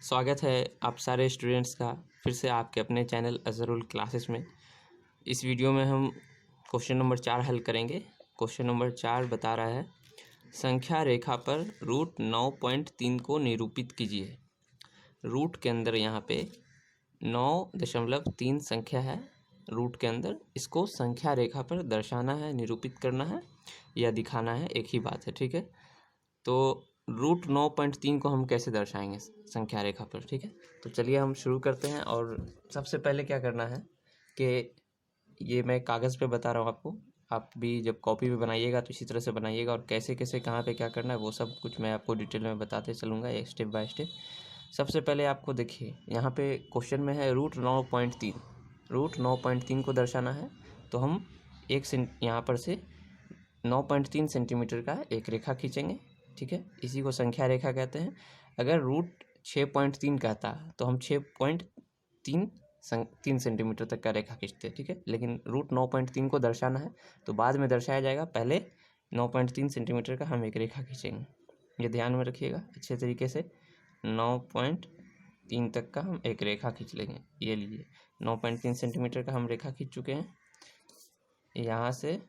स्वागत है आप सारे स्टूडेंट्स का फिर से आपके अपने चैनल अज़हरुल क्लासेस में। इस वीडियो में हम क्वेश्चन नंबर 4 हल करेंगे। क्वेश्चन नंबर 4 बता रहा है, संख्या रेखा पर रूट 9.3 को निरूपित कीजिए। रूट के अंदर यहाँ पे 9.3 संख्या है। रूट के अंदर इसको संख्या रेखा पर दर्शाना है, निरूपित करना है या दिखाना है, एक ही बात है। ठीक है, तो रूट 9.3 को हम कैसे दर्शाएंगे संख्या रेखा पर। ठीक है, तो चलिए हम शुरू करते हैं। और सबसे पहले क्या करना है कि ये मैं कागज़ पे बता रहा हूँ आपको, आप भी जब कॉपी पे बनाइएगा तो इसी तरह से बनाइएगा, और कैसे कैसे कहाँ पे क्या करना है वो सब कुछ मैं आपको डिटेल में बताते चलूँगा, एक स्टेप बाय स्टेप। सबसे पहले आपको देखिए यहाँ पे क्वेश्चन में है रूट 9.3। रूट 9.3 को दर्शाना है तो हम यहाँ पर से 9.3 सेंटीमीटर का एक रेखा खींचेंगे। ठीक है, इसी को संख्या रेखा कहते हैं। अगर रूट 6.3 कहता तो हम 6.3 सेंटीमीटर तक का रेखा खींचते। ठीक है, लेकिन रूट 9.3 को दर्शाना है तो बाद में दर्शाया जाएगा, पहले 9.3 सेंटीमीटर का हम एक रेखा खींचेंगे। ये ध्यान में रखिएगा अच्छे तरीके से। 9.3 तक का हम एक रेखा खींच लेंगे। ये लीजिए 9.3 सेंटीमीटर का हम रेखा खींच चुके हैं। यहाँ से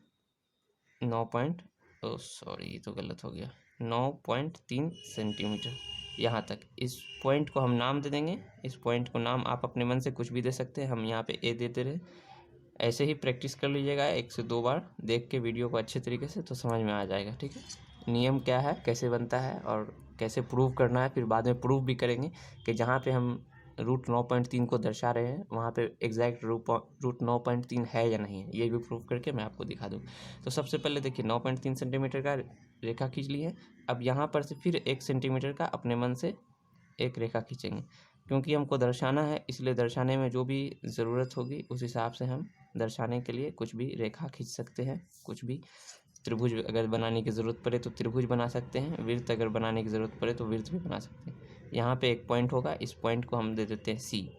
9.3 सेंटीमीटर यहाँ तक। इस पॉइंट को हम नाम दे देंगे। इस पॉइंट को नाम आप अपने मन से कुछ भी दे सकते हैं, हम यहाँ पे ए देते रहे। ऐसे ही प्रैक्टिस कर लीजिएगा 1 से 2 बार देख के वीडियो को अच्छे तरीके से, तो समझ में आ जाएगा। ठीक है, नियम क्या है, कैसे बनता है और कैसे प्रूव करना है, फिर बाद में प्रूव भी करेंगे कि जहाँ पे हम रूट 9.3 को दर्शा रहे हैं वहाँ पे एग्जैक्ट रूट 9.3 है या नहीं है, ये भी प्रूव करके मैं आपको दिखा दूँ। तो सबसे पहले देखिए 9.3 सेंटीमीटर का रेखा खींच ली है। अब यहाँ पर से फिर 1 सेंटीमीटर का अपने मन से एक रेखा खींचेंगे, क्योंकि हमको दर्शाना है, इसलिए दर्शाने में जो भी ज़रूरत होगी उस हिसाब से हम दर्शाने के लिए कुछ भी रेखा खींच सकते हैं। कुछ भी त्रिभुज अगर बनाने की ज़रूरत पड़े तो त्रिभुज बना सकते हैं, वृत्त अगर बनाने की ज़रूरत पड़े तो वृत्त भी बना सकते हैं। यहाँ पे एक पॉइंट होगा, इस पॉइंट को हम दे देते हैं सी।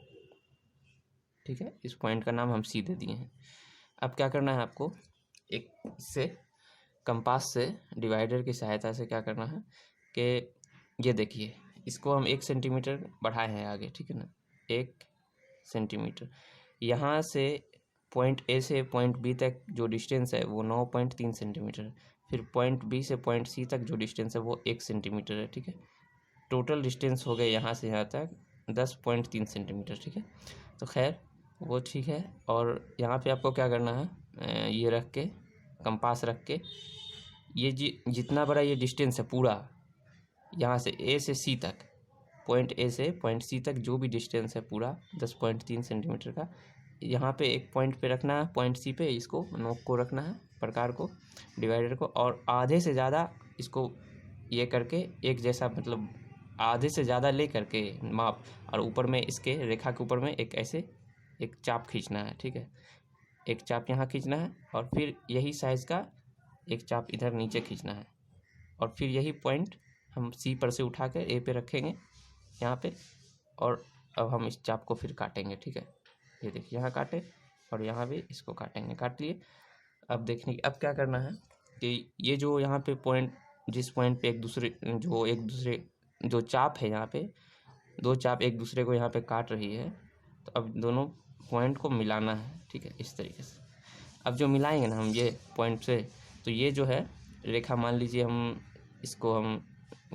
ठीक है, इस पॉइंट का नाम हम सी दे दिए हैं। अब क्या करना है आपको, एक से कंपास से डिवाइडर की सहायता से क्या करना है कि ये देखिए, इसको हम 1 सेंटीमीटर बढ़ाए हैं आगे। ठीक है ना, 1 सेंटीमीटर। यहाँ से पॉइंट ए से पॉइंट बी तक जो डिस्टेंस है वो 9.3 सेंटीमीटर है। फिर पॉइंट बी से पॉइंट सी तक जो डिस्टेंस है वो 1 सेंटीमीटर है। ठीक है, टोटल डिस्टेंस हो गए यहाँ से यहाँ तक 10.3 सेंटीमीटर। ठीक है, तो खैर वो ठीक है। और यहाँ पे आपको क्या करना है, ये रख के कंपास रख के ये जितना बड़ा ये डिस्टेंस है पूरा, यहाँ से ए से सी तक, पॉइंट ए से पॉइंट सी तक जो भी डिस्टेंस है पूरा 10.3 सेंटीमीटर का, यहाँ पे एक पॉइंट पे रखना है, पॉइंट सी पे इसको नोक को रखना है, प्रकार को, डिवाइडर को, और आधे से ज़्यादा इसको ये करके एक जैसा, मतलब आधे से ज़्यादा ले करके माप, और ऊपर में इसके रेखा के ऊपर में एक ऐसे एक चाप खींचना है। ठीक है, एक चाप यहाँ खींचना है और फिर यही साइज़ का एक चाप इधर नीचे खींचना है, और फिर यही पॉइंट हम सी पर से उठा कर ए पे रखेंगे यहाँ पे, और अब हम इस चाप को फिर काटेंगे। ठीक है, ये देखिए यहाँ काटे और यहाँ भी इसको काटेंगे, काट लिए। अब देखने की, अब क्या करना है कि ये जो यहाँ पे पॉइंट, जिस पॉइंट पे एक दूसरे जो चाप है, यहाँ पे 2 चाप एक दूसरे को यहाँ पे काट रही है, तो अब दोनों पॉइंट को मिलाना है। ठीक है, इस तरीके से। अब जो मिलाएंगे ना हम ये पॉइंट से, तो ये जो है रेखा, मान लीजिए हम इसको हम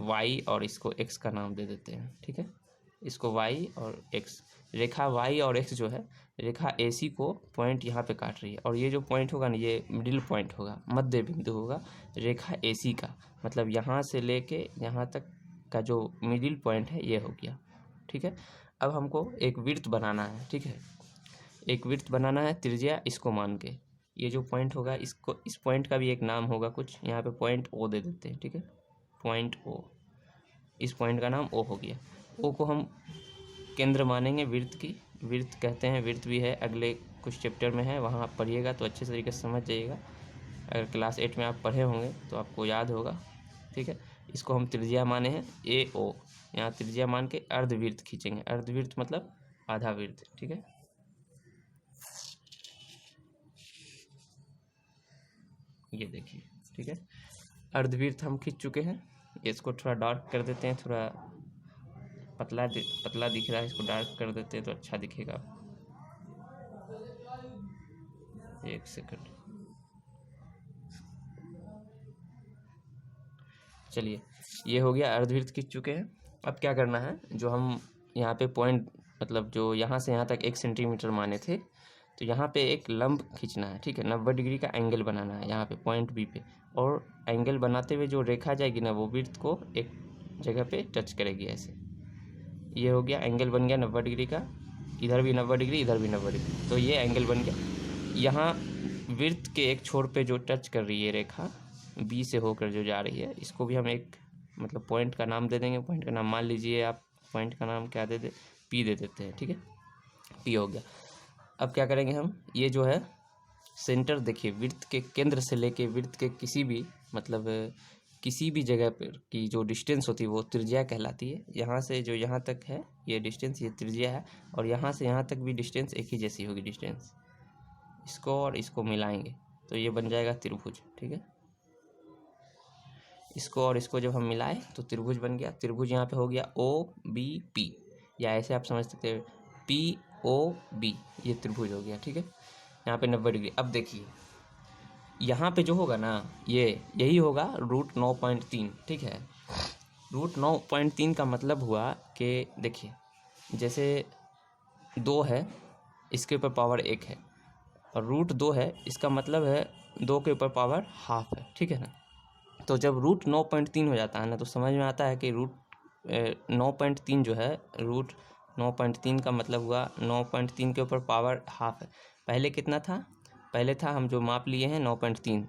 y और इसको x का नाम दे देते हैं। ठीक है, इसको y और x, रेखा y और x जो है रेखा AC को पॉइंट यहाँ पे काट रही है, और ये जो पॉइंट होगा ना ये मिडिल पॉइंट होगा, मध्य बिंदु होगा रेखा AC का, मतलब यहाँ से लेके यहाँ तक का जो मिडिल पॉइंट है ये हो गया। ठीक है, अब हमको एक वृत्त बनाना है। ठीक है, एक वृत्त बनाना है, त्रिज्या इसको मान के, ये जो पॉइंट होगा इसको, इस पॉइंट का भी एक नाम होगा कुछ, यहाँ पे पॉइंट O दे देते हैं। ठीक है, पॉइंट O, इस पॉइंट का नाम O हो गया। O को हम केंद्र मानेंगे वृत्त की, वृत्त कहते हैं, वृत्त भी है, अगले कुछ चैप्टर में है, वहाँ आप पढ़िएगा तो अच्छे तरीके से समझ जाइएगा। अगर क्लास 8 में आप पढ़े होंगे तो आपको याद होगा। ठीक है, इसको हम त्रिज्या माने हैं AO, यहाँ त्रिज्या मान के अर्धवृत्त खींचेंगे। अर्धवृत्त मतलब आधा वृत्त। ठीक है, ये देखिए। ठीक है, अर्धवृत्त हम खींच चुके हैं। इसको थोड़ा डार्क कर देते हैं, थोड़ा पतला पतला दिख रहा है, इसको डार्क कर देते हैं तो अच्छा दिखेगा। एक सेकंड, चलिए ये हो गया, अर्धवृत्त खींच चुके हैं। अब क्या करना है, जो हम यहाँ पे पॉइंट मतलब जो यहाँ से यहाँ तक 1 सेंटीमीटर माने थे, तो यहाँ पे एक लंब खींचना है, ठीक है। 90 डिग्री का एंगल बनाना है यहाँ पे पॉइंट बी पे, और एंगल बनाते हुए जो रेखा जाएगी ना वो वृत्त को एक जगह पे टच करेगी ऐसे। ये हो गया, एंगल बन गया 90 डिग्री का, इधर भी 90 डिग्री, इधर भी 90 डिग्री, तो ये एंगल बन गया। यहाँ वृत्त के एक छोर पे जो टच कर रही है रेखा बी से होकर जो जा रही है, इसको भी हम एक मतलब पॉइंट का नाम दे देंगे। पॉइंट का नाम मान लीजिए आप, पॉइंट का नाम क्या दे दे, पी दे देते हैं, ठीक है। पी हो गया। अब क्या करेंगे हम, ये जो है सेंटर देखिए, वृत्त के केंद्र से लेके वृत्त के किसी भी मतलब किसी भी जगह पर की जो डिस्टेंस होती है वो त्रिज्या कहलाती है। यहाँ से जो यहाँ तक है ये डिस्टेंस, ये त्रिज्या है, और यहाँ से यहाँ तक भी डिस्टेंस एक ही जैसी होगी डिस्टेंस। इसको और इसको मिलाएंगे तो ये बन जाएगा त्रिभुज, ठीक है। इसको और इसको जब हम मिलाए तो त्रिभुज बन गया। त्रिभुज यहाँ पे हो गया OBP, या ऐसे आप समझ सकते हैं POB, ये त्रिभुज हो गया, ठीक है। यहाँ पे 90 डिग्री। अब देखिए यहाँ पे जो होगा ना, ये यही होगा √9.3, ठीक है। √9.3 का मतलब हुआ कि देखिए जैसे 2 है, इसके ऊपर पावर 1 है, और √2 है, इसका मतलब है 2 के ऊपर पावर ½ है, ठीक है ना। तो जब √9.3 हो जाता है ना, तो समझ में आता है कि √9.3 जो है, √9.3 का मतलब हुआ 9.3 के ऊपर पावर ½ है। पहले कितना था, पहले था हम जो माप लिए हैं 9.3,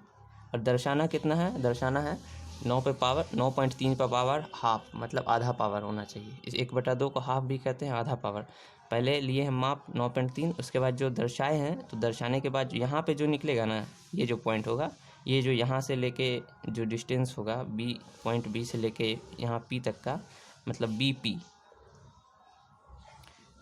और दर्शाना कितना है, दर्शाना है 9 पे पावर 9.3 पर पावर ½ मतलब आधा पावर होना चाहिए। इस 1/2 को ½ भी कहते हैं, आधा पावर। पहले लिए हैं माप 9.3, उसके बाद जो दर्शाए हैं, तो दर्शाने के बाद यहाँ पे जो निकलेगा ना, ये जो पॉइंट होगा, ये जो यहाँ से लेके जो डिस्टेंस होगा बी, पॉइंट बी से लेके यहाँ पी तक का, मतलब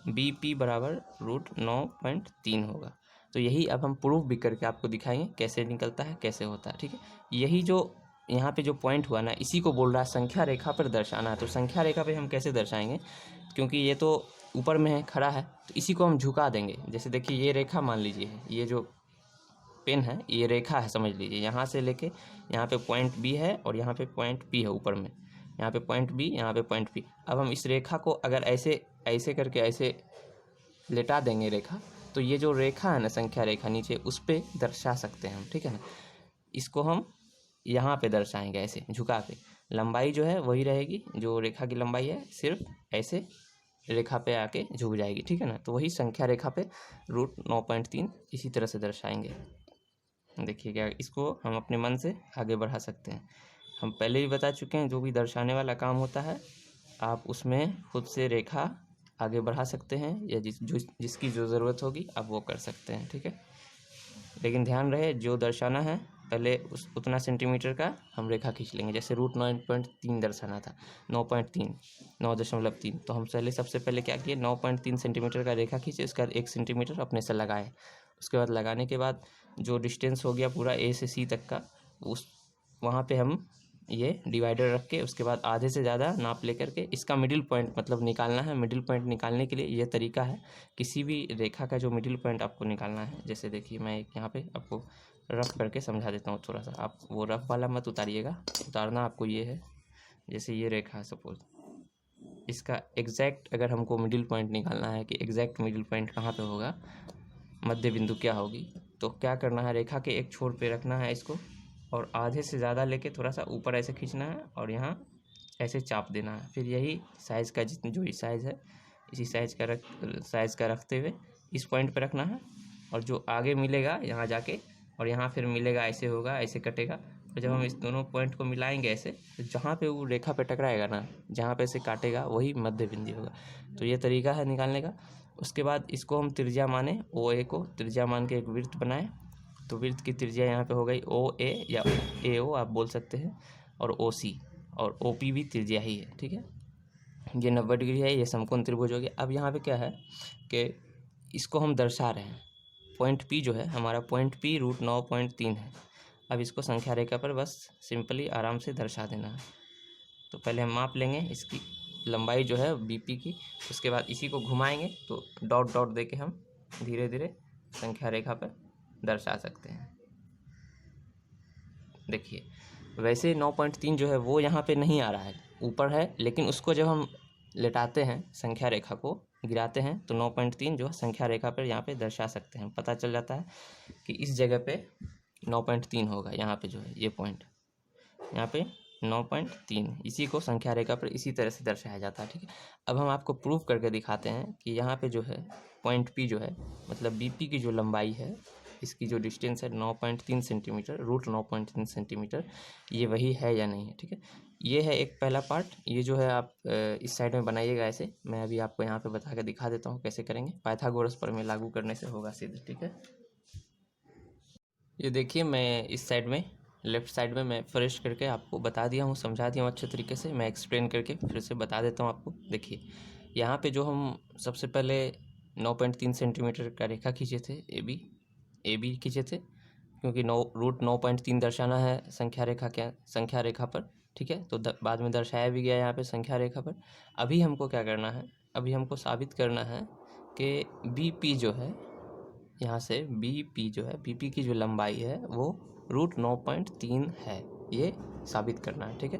BP बराबर √9.3 होगा। तो यही अब हम प्रूफ भी करके आपको दिखाएंगे कैसे निकलता है, कैसे होता है, ठीक है। यही जो यहाँ पे जो पॉइंट हुआ ना, इसी को बोल रहा है संख्या रेखा पर दर्शाना है। तो संख्या रेखा पे हम कैसे दर्शाएंगे, क्योंकि ये तो ऊपर में है, खड़ा है, तो इसी को हम झुका देंगे। जैसे देखिए ये रेखा मान लीजिए है, ये जो पेन है ये रेखा है, समझ लीजिए यहाँ से लेके यहाँ पे पॉइंट बी है, और यहाँ पे पॉइंट पी है ऊपर में, यहाँ पे पॉइंट बी, यहाँ पे पॉइंट पी। अब हम इस रेखा को अगर ऐसे ऐसे करके ऐसे लेटा देंगे रेखा, तो ये जो रेखा है ना, संख्या रेखा नीचे, उस पर दर्शा सकते हैं हम, ठीक है ना। इसको हम यहाँ पे दर्शाएंगे ऐसे झुका के। लंबाई जो है वही रहेगी, जो रेखा की लंबाई है, सिर्फ ऐसे रेखा पे आके झुक जाएगी, ठीक है ना। तो वही संख्या रेखा पे √9.3 इसी तरह से दर्शाएंगे। देखिए क्या, इसको हम अपने मन से आगे बढ़ा सकते हैं। हम पहले भी बता चुके हैं, जो भी दर्शाने वाला काम होता है आप उसमें खुद से रेखा आगे बढ़ा सकते हैं, या जिसकी जो ज़रूरत होगी आप वो कर सकते हैं, ठीक है। लेकिन ध्यान रहे, जो दर्शाना है पहले उतना सेंटीमीटर का हम रेखा खींच लेंगे। जैसे √9.3 दर्शाना था, 9.3 तो हम सबसे पहले क्या किए, 9.3 सेंटीमीटर का रेखा खींचे, उसके बाद 1 सेंटीमीटर अपने से लगाए। उसके बाद लगाने के बाद जो डिस्टेंस हो गया पूरा A से C तक का, उस वहाँ पे हम ये डिवाइडर रख के उसके बाद आधे से ज़्यादा नाप लेकर के इसका मिडिल पॉइंट मतलब निकालना है। मिडिल पॉइंट निकालने के लिए ये तरीका है, किसी भी रेखा का जो मिडिल पॉइंट आपको निकालना है। जैसे देखिए मैं एक यहाँ पे आपको रफ करके समझा देता हूँ थोड़ा सा, आप वो रफ वाला मत उतारिएगा, उतारना आपको ये है। जैसे ये रेखा है सपोज, इसका एग्जैक्ट अगर हमको मिडिल पॉइंट निकालना है कि एग्जैक्ट मिडिल पॉइंट कहाँ पे होगा, मध्य बिंदु क्या होगी, तो क्या करना है, रेखा के एक छोर पे रखना है इसको, और आधे से ज़्यादा लेके थोड़ा सा ऊपर ऐसे खींचना है, और यहाँ ऐसे चाप देना है। फिर यही साइज़ का जितनी जो साइज़ है, इसी साइज़ का रखते हुए इस पॉइंट पे रखना है, और जो आगे मिलेगा यहाँ जाके, और यहाँ फिर मिलेगा, ऐसे होगा, ऐसे कटेगा। और जब हम इस दोनों पॉइंट को मिलाएंगे ऐसे, तो जहाँ पे वो रेखा पे टकराएगा ना, जहाँ पे ऐसे काटेगा वही मध्य बिंदु होगा। तो ये तरीका है निकालने का। उसके बाद इसको हम त्रिज्या माने, OA को त्रिज्या मान के एक वृत्त बनाए। तो वृत्त की त्रिज्या यहाँ पे हो गई OA या AO आप बोल सकते हैं, और OC और OP भी त्रिज्या ही है, ठीक है। ये 90 डिग्री है, ये समकोण त्रिभुज हो गया। अब यहाँ पे क्या है कि इसको हम दर्शा रहे हैं, पॉइंट P जो है हमारा, पॉइंट P √9.3 है। अब इसको संख्या रेखा पर बस सिंपली आराम से दर्शा देना है। तो पहले हम माप लेंगे इसकी लंबाई जो है बीपी की, उसके बाद इसी को घुमाएंगे तो डॉट डॉट दे के हम धीरे धीरे संख्या रेखा पर दर्शा सकते हैं। देखिए वैसे 9.3 जो है वो यहाँ पे नहीं आ रहा है, ऊपर है, लेकिन उसको जब हम लेटाते हैं संख्या रेखा को गिराते हैं तो 9.3 जो है संख्या रेखा पर यहाँ पे दर्शा सकते हैं। पता चल जाता है कि इस जगह पे 9.3 होगा, यहाँ पे जो है ये पॉइंट यहाँ पे 9.3, इसी को संख्या रेखा पर इसी तरह से दर्शाया जाता है। ठीक है, अब हम आपको प्रूफ करके दिखाते हैं कि यहाँ पे जो है पॉइंट पी जो है मतलब बीपी की जो लंबाई है, इसकी जो डिस्टेंस है 9.3 सेंटीमीटर, रूट 9.3 सेंटीमीटर, ये वही है या नहीं है। ठीक है, ये है एक पहला पार्ट। ये जो है आप इस साइड में बनाइएगा ऐसे, मैं अभी आपको यहाँ पे बता के दिखा देता हूँ कैसे करेंगे। पाइथागोरस प्रमेय लागू करने से होगा सीधे। ठीक है, ये देखिए मैं इस साइड में लेफ्ट साइड में मैं फ्रेश करके आपको बता दिया हूँ, समझा दिया हूँ अच्छे तरीके से। मैं एक्सप्लेन करके फिर से बता देता हूँ आपको। देखिए यहाँ पे जो हम सबसे पहले 9.3 सेंटीमीटर का रेखा खींचे थे, ए बी खींचे थे, क्योंकि रूट 9.3 दर्शाना है संख्या रेखा पर। ठीक है, तो बाद में दर्शाया भी गया यहाँ पे संख्या रेखा पर। अभी हमको क्या करना है, अभी हमको साबित करना है कि बी पी जो है, यहाँ से बी पी जो है, बी पी की जो लंबाई है वो रूट 9.3 है, ये साबित करना है। ठीक है,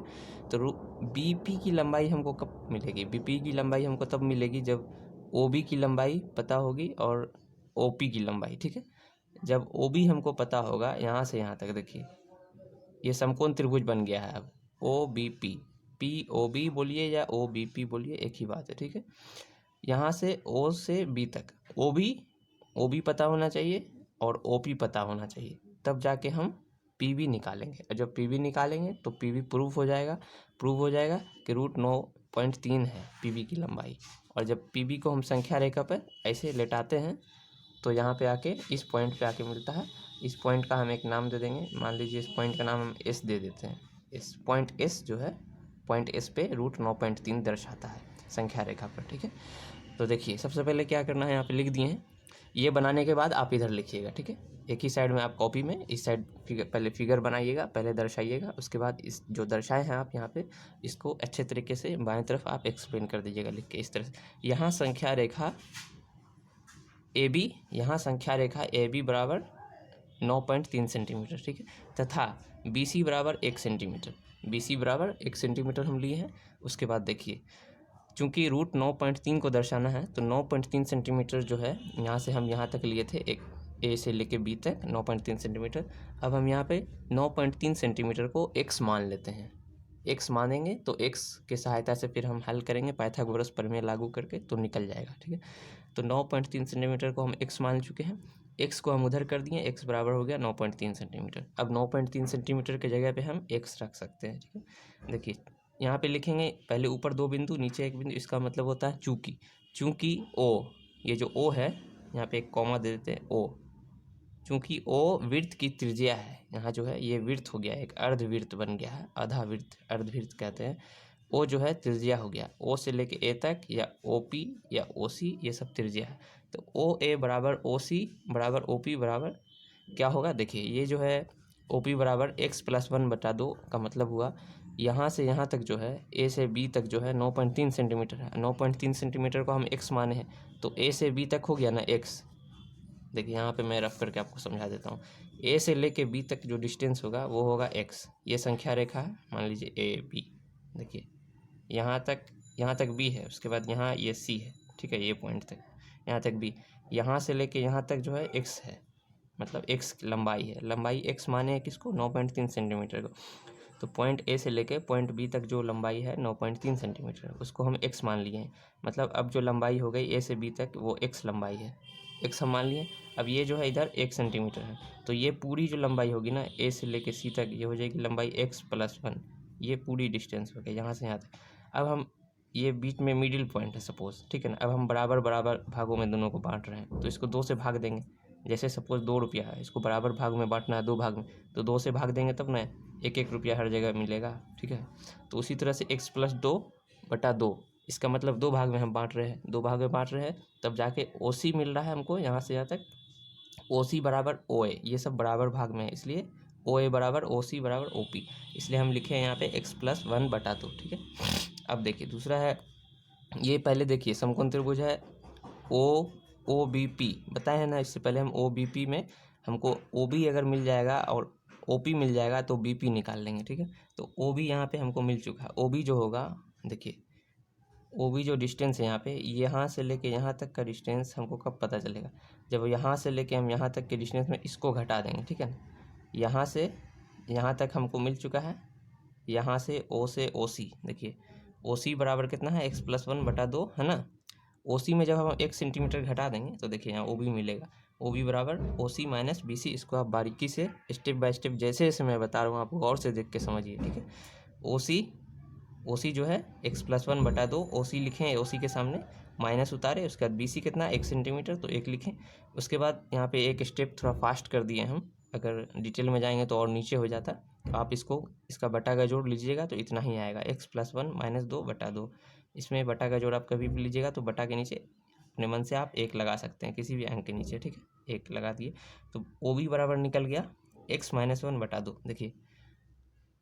तो बी पी की लंबाई हमको कब मिलेगी? बी पी की लंबाई हमको तब मिलेगी जब ओ बी की लंबाई पता होगी और ओ पी की लंबाई। ठीक है, जब ओ बी हमको पता होगा, यहाँ से यहाँ तक देखिए ये समकोण त्रिभुज बन गया है। अब O B P, P O B बोलिए या ओ बी पी बोलिए, एक ही बात है। ठीक है, यहाँ से ओ से बी तक ओ बी पता होना चाहिए और ओ पी पता होना चाहिए, तब जाके हम पी बी निकालेंगे। और जब पी बी निकालेंगे तो पी बी प्रूफ हो जाएगा कि रूट 9.3 है पी बी की लंबाई। और जब पी बी को हम संख्या रेखा पर ऐसे लेटाते हैं तो यहाँ पे आके इस पॉइंट पे आके मिलता है। इस पॉइंट का हम एक नाम दे देंगे, मान लीजिए इस पॉइंट का नाम हम एस दे देते हैं। इस पॉइंट एस जो है, पॉइंट एस पे रूट 9.3 दर्शाता है संख्या रेखा पर। ठीक है, तो देखिए सबसे पहले क्या करना है, यहाँ पे लिख दिए हैं। ये बनाने के बाद आप इधर लिखिएगा। ठीक है, एक ही साइड में आप कॉपी में इस साइड पहले फिगर बनाइएगा, पहले दर्शाइएगा, उसके बाद इस जो दर्शाए हैं आप यहाँ पे इसको अच्छे तरीके से बाएं तरफ आप एक्सप्लेन कर दीजिएगा लिख के इस तरह से। यहाँ संख्या रेखा ए बी, यहाँ संख्या रेखा ए बी बराबर 9.3 सेंटीमीटर। ठीक है, तथा बी सी बराबर 1 सेंटीमीटर, बी सी बराबर 1 सेंटीमीटर हम लिए हैं। उसके बाद देखिए चूँकि रूट 9.3 को दर्शाना है तो 9.3 सेंटीमीटर जो है यहाँ से हम यहाँ तक लिए थे, एक ए से लेके बी तक 9.3 सेंटीमीटर। अब हम यहाँ पे 9.3 सेंटीमीटर को x मान लेते हैं। x मानेंगे तो x के सहायता से फिर हम हल करेंगे पाइथागोरस प्रमेय लागू करके, तो निकल जाएगा। ठीक है, तो 9.3 सेंटीमीटर को हम x मान चुके हैं, x को हम उधर कर दिए, x बराबर हो गया 9.3 सेंटीमीटर। अब 9.3 सेंटीमीटर के जगह पे हम x रख सकते हैं। ठीक है, देखिए यहाँ पे लिखेंगे पहले ऊपर 2 बिंदु नीचे 1 बिंदु, इसका मतलब होता है चूँकि ओ, ये जो ओ है यहाँ पे एक कॉमा दे देते हैं, ओ, चूँकि ओ वृत्त की त्रिज्या है, यहाँ जो है ये वृत्त हो गया, एक अर्धवृत्त बन गया है, आधा वृत्त अर्धवृत्त कहते हैं। ओ जो है त्रिज्या हो गया, ओ से लेके ए तक या ओ पी या ओ सी, ये सब त्रिज्या है। तो ओ ए बराबर ओ सी बराबर ओ पी बराबर क्या होगा, देखिए ये जो है ओ पी बराबर x+1/2 का मतलब हुआ यहाँ से यहाँ तक जो है ए से बी तक जो है 9.3 सेंटीमीटर है। 9.3 सेंटीमीटर को हम x माने हैं तो ए से बी तक हो गया ना x। देखिए यहाँ पे मैं रफ करके आपको समझा देता हूँ। ए से लेके बी तक जो डिस्टेंस होगा वो होगा x। ये संख्या रेखा है, मान लीजिए ए बी। देखिए यहाँ तक बी है, उसके बाद यहाँ ये सी है। ठीक है, ये पॉइंट तक यहाँ तक बी, यहाँ से लेके यहाँ तक जो है x है, मतलब x लंबाई है। लंबाई x माने है किसको, 9.3 सेंटीमीटर को। तो पॉइंट ए से लेके पॉइंट बी तक जो लंबाई है 9.3 सेंटीमीटर, उसको हम x मान लिए हैं। मतलब अब जो लंबाई हो गई ए से बी तक वो x लंबाई है, x हम मान लिए। अब ये जो है इधर 1 सेंटीमीटर है, तो ये पूरी जो लंबाई होगी ना ए से लेके सी तक, ये हो जाएगी लंबाई x+1। ये पूरी डिस्टेंस हो गई यहाँ से यहाँ तक। अब हम ये बीच में मिडिल पॉइंट है सपोज, ठीक है ना। अब हम बराबर बराबर भागों में दोनों को बांट रहे हैं, तो इसको 2 से भाग देंगे। जैसे सपोज 2 रुपया है, इसको बराबर भाग में बांटना है, 2 भाग में, तो 2 से भाग देंगे तब ना 1-1 रुपया हर जगह मिलेगा। ठीक है, तो उसी तरह से x+2/2, इसका मतलब 2 भाग में हम बांट रहे हैं, 2 भाग में बांट रहे हैं, तब जाके ओ सी मिल रहा है हमको यहाँ से यहाँ तक। ओ सी बराबर ओ ए, ये सब बराबर भाग में है, इसलिए ओ ए बराबर ओ सी बराबर ओ पी, इसलिए हम लिखे हैं यहाँ पे x+1/2। ठीक है, अब देखिए दूसरा है ये पहले देखिए समकोण त्रिभुज है ओ ओ बी पी बताए हैं ना, इससे पहले हम ओ बी पी में हमको ओ बी अगर मिल जाएगा और ओ पी मिल जाएगा तो बी पी निकाल लेंगे, ठीक है। तो ओ बी यहाँ पे हमको मिल चुका है। ओ बी जो होगा, देखिए ओ बी जो डिस्टेंस है यहाँ पे, यहाँ से लेके यहाँ तक का डिस्टेंस हमको कब पता चलेगा, जब यहाँ से लेके हम यहाँ तक के डिस्टेंस में इसको घटा देंगे, ठीक है ना। यहाँ से यहाँ तक हमको मिल चुका है, यहाँ से ओ सी, देखिए ओ सी बराबर कितना है, x+1/2 है ना। ओ सी में जब हम 1 सेंटीमीटर घटा देंगे तो देखिए यहाँ ओ बी मिलेगा, ओ बी बराबर ओ सी माइनस बी सी। इसको आप बारीकी से स्टेप बाय स्टेप जैसे जैसे मैं बता रहा हूँ आप गौर से देख के समझिए, ठीक है। ओ सी जो है x+1/2 ओ सी लिखें, ओ सी के सामने माइनस उतारे, उसके बाद बी सी कितना 1 सेंटीमीटर तो 1 लिखें। उसके बाद यहाँ पे एक स्टेप थोड़ा फास्ट कर दिए हम, अगर डिटेल में जाएंगे तो और नीचे हो जाता। तो आप इसको इसका बटा का जोड़ लीजिएगा तो इतना ही आएगा, x+1 - 2/2। इसमें बटा का जोड़ आप कभी भी लीजिएगा तो बटा के नीचे अपने मन से आप 1 लगा सकते हैं किसी भी अंक के नीचे, ठीक है। 1 लगा दिए तो ओ बी बराबर निकल गया x-1/2। देखिए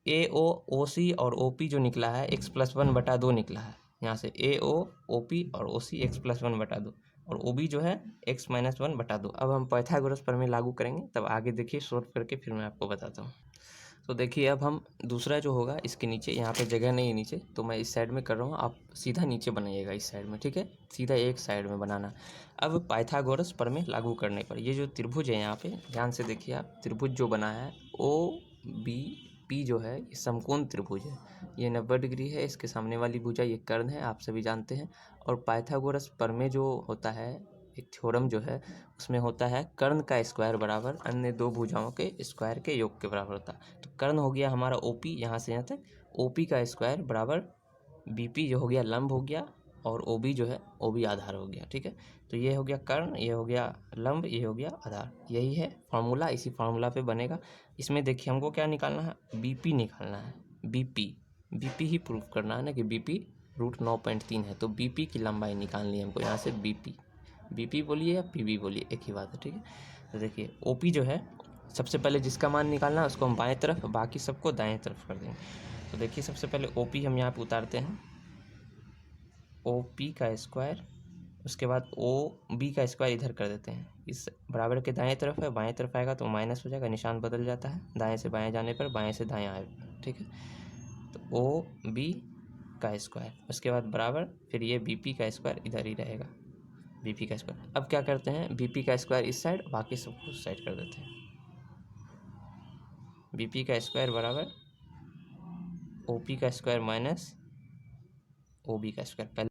ए ओ ओ सी और ओ पी जो निकला है x+1/2 निकला है। यहाँ से ए ओ पी और ओ सी x+1/2 और ओ बी जो है x-1/2। अब हम पाइथागोरस प्रमेय लागू करेंगे, तब आगे देखिए सोल्व करके फिर मैं आपको बताता हूँ। तो देखिए अब हम दूसरा जो होगा इसके नीचे, यहाँ पे जगह नहीं है नीचे तो मैं इस साइड में कर रहा हूँ, आप सीधा नीचे बनाइएगा इस साइड में, ठीक है। सीधा एक साइड में बनाना। अब पाइथागोरस प्रमेय लागू करने पर ये जो त्रिभुज है यहाँ पे ध्यान से देखिए आप, त्रिभुज जो बना है ओ बी पी जो है ये समकोण त्रिभुज है। ये 90 डिग्री है, इसके सामने वाली भुजा ये कर्ण है, आप सभी जानते हैं। और पाइथागोरस प्रमेय जो होता है, एक थ्योरम जो है उसमें होता है कर्ण का स्क्वायर बराबर अन्य दो भुजाओं के स्क्वायर के योग के बराबर होता है। तो कर्ण हो गया हमारा ओपी, यहाँ से यहाँ तक ओपी का स्क्वायर बराबर बीपी जो हो गया लंब हो गया, और ओबी जो है ओबी आधार हो गया, ठीक है। तो ये हो गया कर्ण, ये हो गया लंब, ये हो गया आधार। यही है फॉर्मूला, इसी फार्मूला पे बनेगा। इसमें देखिए हमको क्या निकालना है, बीपी निकालना है। बीपी ही प्रूफ करना है ना कि बीपी √9.3 है। तो बीपी की लंबाई निकालनी है हमको, यहाँ से बीपी बोलिए या पीबी बोलिए, एक ही बात है, ठीक है। तो देखिए ओपी जो है सबसे पहले जिसका मान निकालना है उसको हम बाएं तरफ, बाकी सबको दाएं तरफ कर देंगे। तो देखिए सबसे पहले ओपी हम यहाँ पे उतारते हैं, ओ पी का स्क्वायर, उसके बाद ओ बी का स्क्वायर इधर कर देते हैं। इस बराबर के दाएं तरफ है, बाएं तरफ आएगा तो माइनस हो जाएगा, निशान बदल जाता है, दाएं से बाएं जाने पर बाएं से दाएं आएगा, ठीक है। तो ओ बी का स्क्वायर, उसके बाद बराबर फिर ये बी पी का स्क्वायर इधर ही रहेगा, बी पी का स्क्वायर। अब क्या करते हैं, बी पी का स्क्वायर इस साइड, बाकी सबको उस साइड कर देते हैं। बी पी का स्क्वायर बराबर ओ पी का स्क्वायर माइनस ओ बी का स्क्वायर। पहले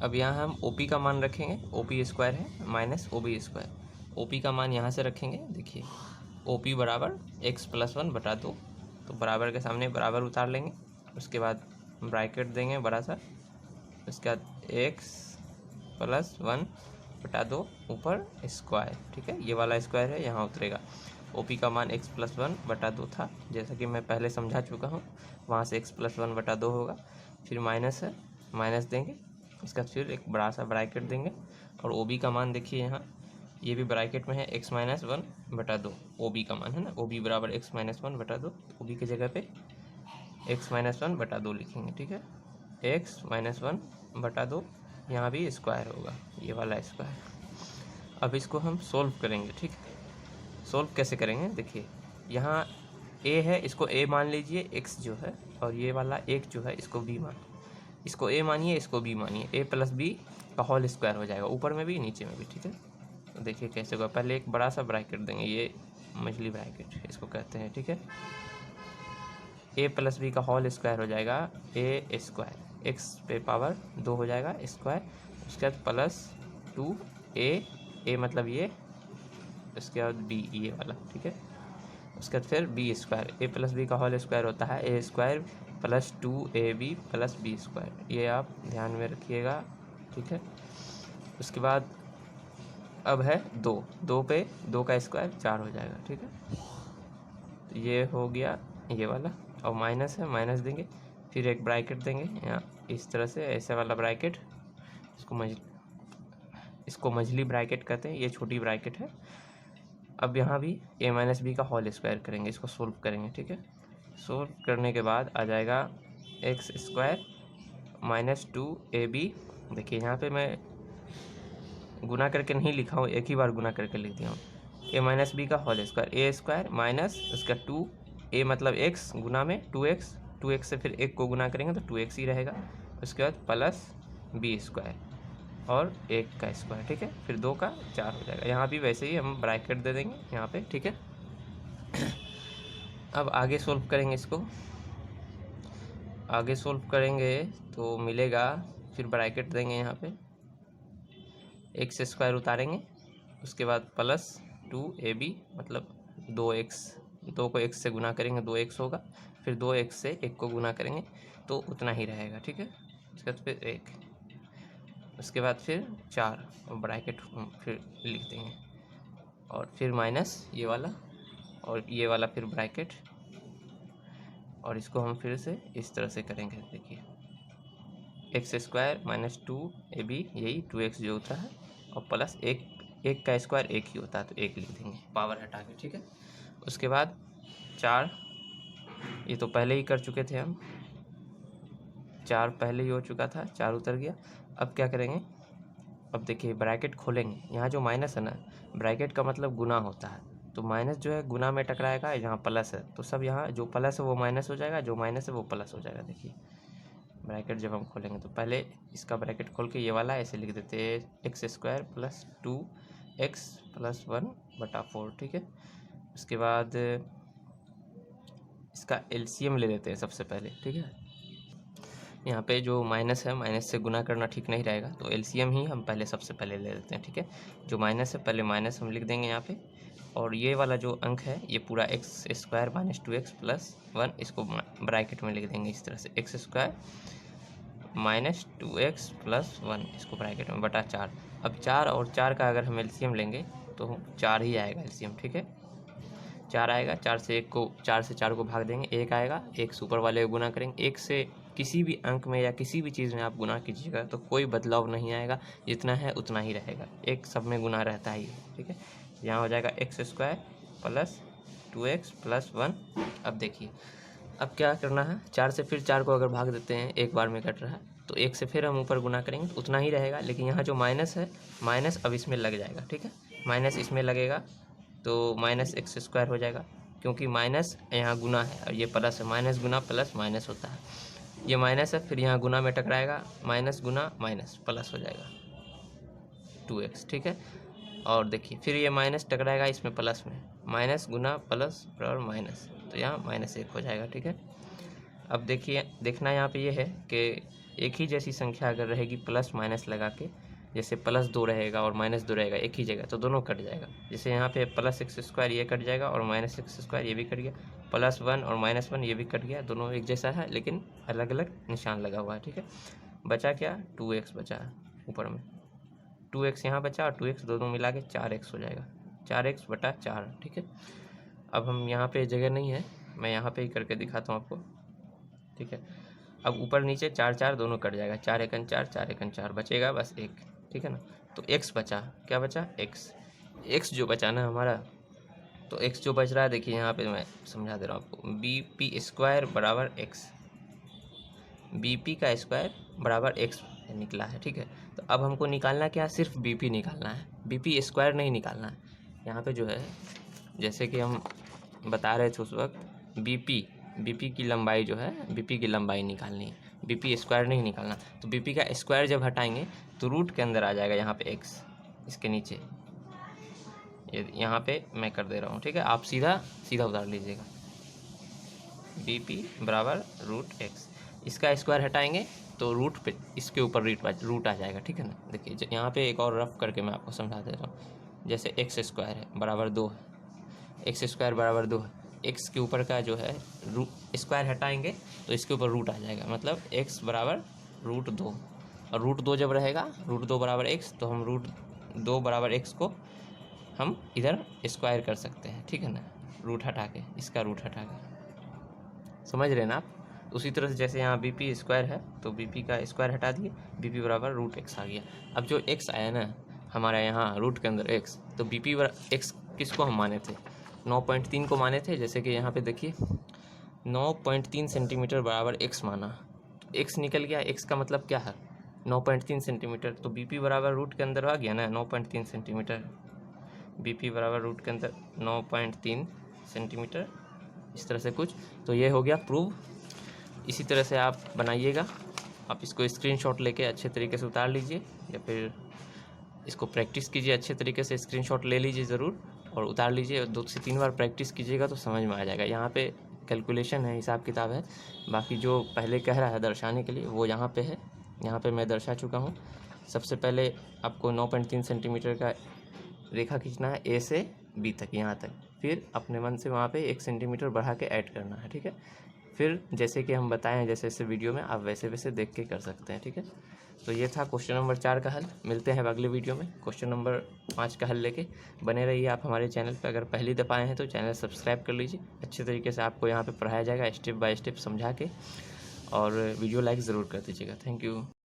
अब यहाँ हम ओ पी का मान रखेंगे, ओ पी स्क्वायर है minus O B square. O P का मान यहाँ से रखेंगे, देखिए ओ पी बराबर x+1/2। तो बराबर के सामने बराबर उतार लेंगे, उसके बाद ब्रैकेट देंगे बड़ा सा, उसके बाद x+1/2 ऊपर स्क्वायर, ठीक है। ये वाला स्क्वायर है यहाँ उतरेगा। ओ पी का मान x+1/2 था, जैसा कि मैं पहले समझा चुका हूँ। वहाँ से x+1/2 होगा, फिर माइनस है, माइनस देंगे, इसका फिर एक बड़ा सा ब्रैकेट देंगे। और ओ बी का मान देखिए यहाँ, ये भी ब्रैकेट में है x-1/2, ओ बी का मान है ना, ओ बी बराबर x-1/2। ओ बी की जगह पे x-1/2 लिखेंगे, ठीक है। x-1/2, यहाँ भी स्क्वायर होगा, ये वाला स्क्वायर। अब इसको हम सोल्व करेंगे, ठीक है। सोल्व कैसे करेंगे, देखिए यहाँ a है, इसको a मान लीजिए x जो है, और ये वाला 1 जो है इसको b मान, इसको a मानिए, इसको b मानिए, a + b का होल स्क्वायर हो जाएगा, ऊपर में भी नीचे में भी, ठीक है। तो देखिए कैसे होगा, पहले एक बड़ा सा ब्रैकेट देंगे, ये मछली ब्रैकेट इसको कहते हैं, ठीक है। a + b का होल स्क्वायर हो जाएगा a स्क्वायर, x पे पावर 2 हो जाएगा स्क्वायर, उसके बाद +2a मतलब ये, उसके बाद b ये वाला, ठीक है। उसके बाद फिर b स्क्वायर, a + b का होल स्क्वायर होता है a square +2ab + b square, ये आप ध्यान में रखिएगा, ठीक है। उसके बाद अब है 2 पे 2 का स्क्वायर 4 हो जाएगा, ठीक है। तो ये हो गया ये वाला, और माइनस है, माइनस देंगे, फिर एक ब्रैकेट देंगे यहाँ इस तरह से, ऐसे वाला ब्रैकेट, इसको मझली ब्रैकेट कहते हैं, ये छोटी ब्रैकेट है। अब यहाँ भी a - b का होल स्क्वायर करेंगे, इसको सोल्व करेंगे, ठीक है। सोल्व करने के बाद आ जाएगा x स्क्वायर माइनस 2ab, देखिए यहाँ पे मैं गुना करके नहीं लिखा हूँ, एक ही बार गुना करके लिख दिया हूँ, ए माइनस बी का होल स्क्वायर, ए स्क्वायर माइनस उसका 2a मतलब x गुना में 2x से फिर एक को गुना करेंगे तो 2x ही रहेगा, उसके बाद प्लस बी स्क्वायर और 1 का स्क्वायर, ठीक है, फिर 2 का 4 हो जाएगा। यहाँ भी वैसे ही हम ब्रैकेट दे देंगे यहाँ पे, ठीक है। अब आगे सोल्व करेंगे इसको, आगे सोल्व करेंगे तो मिलेगा, फिर ब्रैकेट देंगे यहाँ पे, एक्स स्क्वायर उतारेंगे, उसके बाद प्लस 2ab मतलब 2x, 2 को x से गुना करेंगे 2x होगा, फिर 2x से 1 को गुना करेंगे तो उतना ही रहेगा, ठीक है। उसके बाद फिर 1, उसके बाद फिर 4 और ब्रैकेट फिर लिख देंगे, और फिर माइनस ये वाला और ये वाला फिर ब्रैकेट, और इसको हम फिर से इस तरह से करेंगे, देखिए एक्स स्क्वायर माइनस 2ab यही 2x जो होता है, और प्लस 1 का स्क्वायर 1 ही होता है तो 1 लिख देंगे पावर हटा के, ठीक है। उसके बाद 4, ये तो पहले ही कर चुके थे हम, 4 पहले ही हो चुका था, 4 उतर गया। अब क्या करेंगे, अब देखिए ब्रैकेट खोलेंगे, यहाँ जो माइनस है ना, ब्रैकेट का मतलब गुना होता है, तो माइनस जो है गुना में टकराएगा, यहाँ प्लस है तो सब यहाँ जो प्लस है वो माइनस हो जाएगा, जो माइनस है वो प्लस हो जाएगा। देखिए ब्रैकेट जब हम खोलेंगे तो पहले इसका ब्रैकेट खोल के ये वाला ऐसे लिख देते हैं, x square plus 2x plus 1/4, ठीक है। उसके बाद इसका एलसीएम ले लेते हैं सबसे पहले, ठीक है। यहाँ पे जो माइनस है, माइनस से गुना करना ठीक नहीं रहेगा, तो एलसीएम ही हम पहले सबसे पहले ले लेते हैं, ठीक है। जो माइनस है पहले माइनस हम लिख देंगे यहाँ पे, और ये वाला जो अंक है ये पूरा x square minus 2x plus 1, इसको ब्रैकेट में लिख देंगे इस तरह से, x square minus 2x plus 1, इसको ब्रैकेट में बटा 4। अब 4 और 4 का अगर हम एलसीएम लेंगे तो 4 ही आएगा एलसीएम, ठीक है, 4 आएगा। 4 से 4 को भाग देंगे, 1 आएगा, 1 सुपर वाले को गुना करेंगे, 1 से किसी भी अंक में या किसी भी चीज़ में आप गुना कीजिएगा तो कोई बदलाव नहीं आएगा, जितना है उतना ही रहेगा, एक सब में गुना रहता ही है, ठीक है। यहाँ हो जाएगा x square plus 2x plus 1। अब देखिए अब क्या करना है, 4 से फिर 4 को अगर भाग देते हैं, एक बार में कट रहा है, तो 1 से फिर हम ऊपर गुना करेंगे तो उतना ही रहेगा, लेकिन यहाँ जो माइनस है, माइनस अब इसमें लग जाएगा, ठीक है, माइनस इसमें लगेगा तो माइनस एक्स स्क्वायर हो जाएगा, क्योंकि माइनस यहाँ गुना है और ये प्लस है, माइनस गुना प्लस माइनस होता है, ये माइनस है फिर यहाँ गुना में टकराएगा, माइनस गुना माइनस प्लस हो जाएगा 2x, ठीक है। और देखिए फिर ये माइनस टकराएगा इसमें प्लस में, माइनस गुना प्लस और माइनस, तो यहाँ -1 हो जाएगा, ठीक है। अब देखिए देखना यहाँ पे ये है कि एक ही जैसी संख्या अगर रहेगी प्लस माइनस लगा के, जैसे +2 रहेगा और -2 रहेगा एक ही जगह, तो दोनों कट जाएगा। जैसे यहाँ पे प्लस एक्स स्क्वायर ये कट जाएगा और माइनस एक्स स्क्वायर ये भी कट गया, +1 और -1 ये भी कट गया, दोनों एक जैसा है लेकिन अलग अलग निशान लगा हुआ है, ठीक है। बचा क्या, 2x बचा है ऊपर में, 2x यहाँ बचा और 2x दोनों मिला के 4x हो जाएगा, 4x/4, ठीक है। अब हम यहाँ पे जगह नहीं है, मैं यहाँ पे ही करके दिखाता हूँ आपको, ठीक है। अब ऊपर नीचे 4 4 दोनों कट जाएगा, 4 एकन 4 4 एकन 4 बचेगा बस 1, ठीक है ना। तो x बचा, क्या बचा, x जो बचा ना हमारा, तो x जो बच रहा है देखिए यहाँ पे मैं समझा दे रहा हूँ आपको, bp स्क्वायर बराबर x, bp का स्क्वायर बराबर x निकला है, ठीक है। तो अब हमको निकालना क्या है, सिर्फ bp निकालना है, bp स्क्वायर नहीं निकालना है। यहाँ पे जो है जैसे कि हम बता रहे थे उस वक्त, बीपी की लंबाई जो है, बीपी की लंबाई निकालनी है, बीपी स्क्वायर नहीं निकालना। तो बीपी का स्क्वायर जब हटाएंगे तो रूट के अंदर आ जाएगा यहाँ पे x, इसके नीचे यहाँ पे मैं कर दे रहा हूँ, ठीक है। आप सीधा उतार लीजिएगा, बीपी बराबर √x, इसका स्क्वायर हटाएंगे तो रूट पे इसके ऊपर रूट आ जाएगा, ठीक है ना। देखिए यहाँ पे एक और रफ करके मैं आपको समझा दे रहा हूँ, जैसे एक्स स्क्वायर है बराबर 2 है, एक्स स्क्वायर बराबर 2 है, एक्स के ऊपर का जो है स्क्वायर हटाएंगे तो इसके ऊपर रूट आ जाएगा, मतलब x बराबर √2, और √2 जब रहेगा, √2 बराबर x, तो हम √2 बराबर x को हम इधर स्क्वायर कर सकते हैं, ठीक है ना, रूट हटा के, इसका रूट हटा के, समझ रहे हैं ना आप। उसी तरह से जैसे यहाँ बीपी स्क्वायर है तो बीपी का स्क्वायर हटा दिए, बीपी बराबर √x आ गया। अब जो x आया ना हमारे यहाँ रूट के अंदर x, तो बीपी x किसको हम माने थे, 9.3 को माने थे। जैसे कि यहाँ पे देखिए 9.3 सेंटीमीटर बराबर x माना, एक्स निकल गया, एक्स का मतलब क्या है 9.3 सेंटीमीटर, तो बी पी बराबर रूट के अंदर आ गया ना 9.3 सेंटीमीटर, बी पी बराबर रूट के अंदर 9.3 सेंटीमीटर, इस तरह से कुछ। तो ये हो गया प्रूव। इसी तरह से आप बनाइएगा, आप इसको स्क्रीनशॉट लेके अच्छे तरीके से उतार लीजिए या फिर इसको प्रैक्टिस कीजिए अच्छे तरीके से, स्क्रीनशॉट ले लीजिए ज़रूर और उतार लीजिए। 2 से 3 बार प्रैक्टिस कीजिएगा तो समझ में आ जाएगा। यहाँ पे कैलकुलेशन है, हिसाब किताब है, बाकी जो पहले कह रहा है दर्शाने के लिए वो यहाँ पे है, यहाँ पे मैं दर्शा चुका हूँ। सबसे पहले आपको 9.3 सेंटीमीटर का रेखा खींचना है ए से बी तक, यहाँ तक, फिर अपने मन से वहाँ पे 1 सेंटीमीटर बढ़ा के ऐड करना है, ठीक है। फिर जैसे कि हम बताए हैं जैसे जैसे वीडियो में, आप वैसे वैसे देख के कर सकते हैं, ठीक है। तो ये था क्वेश्चन नंबर 4 का हल। मिलते हैं अगले वीडियो में क्वेश्चन नंबर 5 का हल लेके। बने रहिए आप हमारे चैनल पर। अगर पहली दफ़ा आए हैं तो चैनल सब्सक्राइब कर लीजिए। अच्छे तरीके से आपको यहाँ पे पढ़ाया जाएगा स्टेप बाय स्टेप समझा के, और वीडियो लाइक ज़रूर कर दीजिएगा। Thank you.